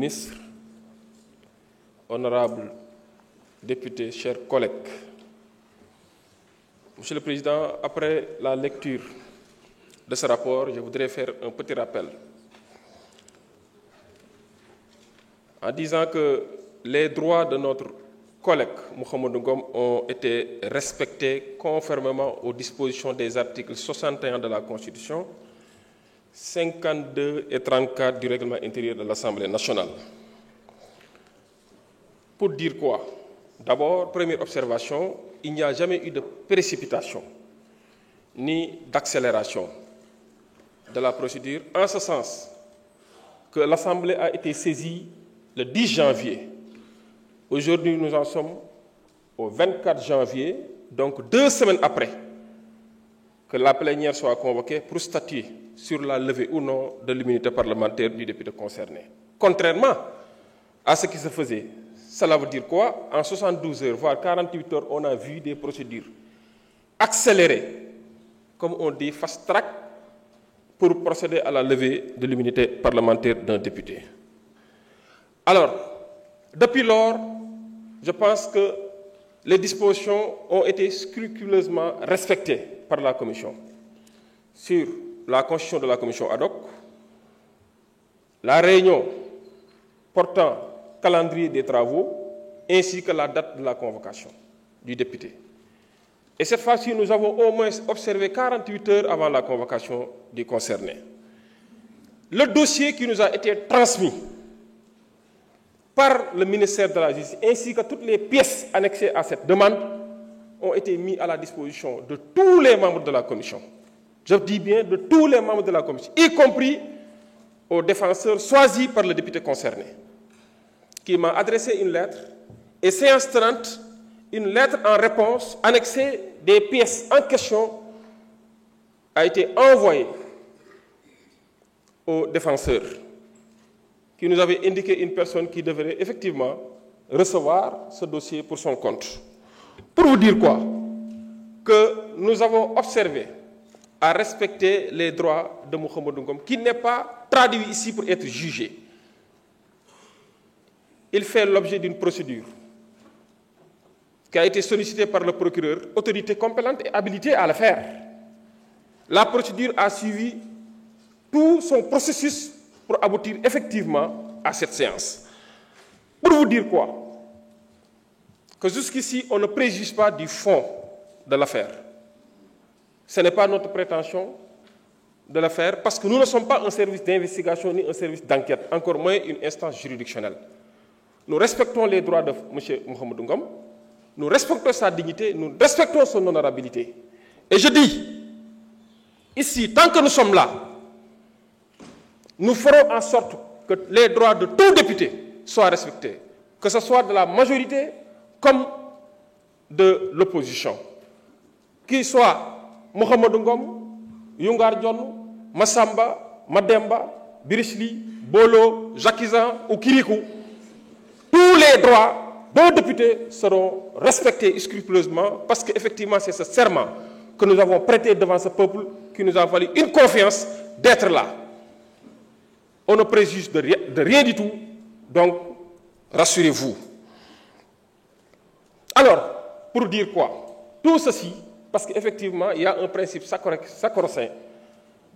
ministre, honorables députés, chers collègues. Monsieur le Président, après la lecture de ce rapport, je voudrais faire un petit rappel en disant que les droits de notre collègue Mouhamadou Ngom ont été respectés conformément aux dispositions des articles 61 de la Constitution, 52 et 34 du règlement intérieur de l'Assemblée nationale. Pour dire quoi? D'abord, première observation, il n'y a jamais eu de précipitation ni d'accélération de la procédure, en ce sens que l'Assemblée a été saisie le 10 janvier. Aujourd'hui, nous en sommes au 24 janvier, donc 2 semaines après que la plénière soit convoquée pour statuer sur la levée ou non de l'immunité parlementaire du député concerné. Contrairement à ce qui se faisait, cela veut dire quoi? En 72 heures, voire 48 heures, on a vu des procédures accélérées, comme on dit fast-track, pour procéder à la levée de l'immunité parlementaire d'un député. Alors, depuis lors, je pense que les dispositions ont été scrupuleusement respectées par la Commission sur la constitution de la Commission ad hoc, la réunion portant calendrier des travaux, ainsi que la date de la convocation du député. Et cette fois-ci, nous avons au moins observé 48 heures avant la convocation du concerné. Le dossier qui nous a été transmis par le ministère de la Justice, ainsi que toutes les pièces annexées à cette demande, ont été mis à la disposition de tous les membres de la Commission. Je dis bien de tous les membres de la Commission, y compris aux défenseurs choisis par le député concerné, qui m'a adressé une lettre, et séance tenante, une lettre en réponse annexée des pièces en question a été envoyée aux défenseurs, qui nous avait indiqué une personne qui devrait effectivement recevoir ce dossier pour son compte. Pour vous dire quoi? Que nous avons observé à respecter les droits de Mouhamadou Ngom, qui n'est pas traduit ici pour être jugé. Il fait l'objet d'une procédure qui a été sollicitée par le procureur, autorité compétente et habilitée à le faire. La procédure a suivi tout son processus pour aboutir effectivement à cette séance. Pour vous dire quoi? Que jusqu'ici, on ne préjuge pas du fond de l'affaire. Ce n'est pas notre prétention de le faire parce que nous ne sommes pas un service d'investigation ni un service d'enquête, encore moins une instance juridictionnelle. Nous respectons les droits de M. Mouhamadou Ngom, nous respectons sa dignité, nous respectons son honorabilité. Et je dis, ici, tant que nous sommes là, nous ferons en sorte que les droits de tout député soient respectés, que ce soit de la majorité comme de l'opposition. Qu'il soit Mouhamadou Ngom, Yungar Dione, Massamba, Mademba, Birisli, Bolo, Jacquizan ou Kirikou, tous les droits de députés seront respectés scrupuleusement parce qu'effectivement c'est ce serment que nous avons prêté devant ce peuple qui nous a valu une confiance d'être là. On ne préjuge de rien du tout, donc rassurez-vous. Alors, pour dire quoi? Tout ceci, parce qu'effectivement, il y a un principe sacro-saint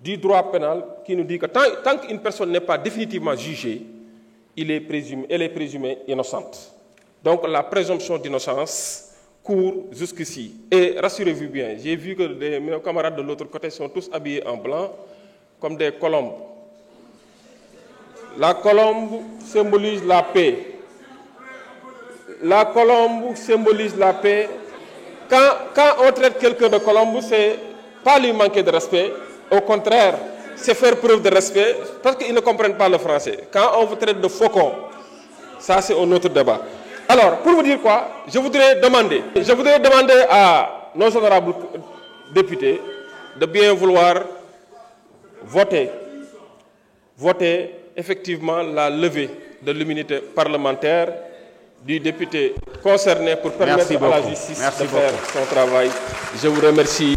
du droit pénal qui nous dit que tant qu'une personne n'est pas définitivement jugée, elle est présumée innocente. Donc la présomption d'innocence court jusqu'ici. Et rassurez-vous bien, j'ai vu que mes camarades de l'autre côté sont tous habillés en blanc, comme des colombes. La colombe symbolise la paix. La colombe symbolise la paix. Quand on traite quelqu'un de colombe, c'est pas lui manquer de respect. Au contraire, c'est faire preuve de respect parce qu'ils ne comprennent pas le français. Quand on vous traite de faucon, ça c'est un autre débat. Alors, pour vous dire quoi, je voudrais demander à nos honorables députés de bien vouloir voter effectivement la levée de l'immunité parlementaire du député concerné pour permettre à la justice de faire son travail. Je vous remercie.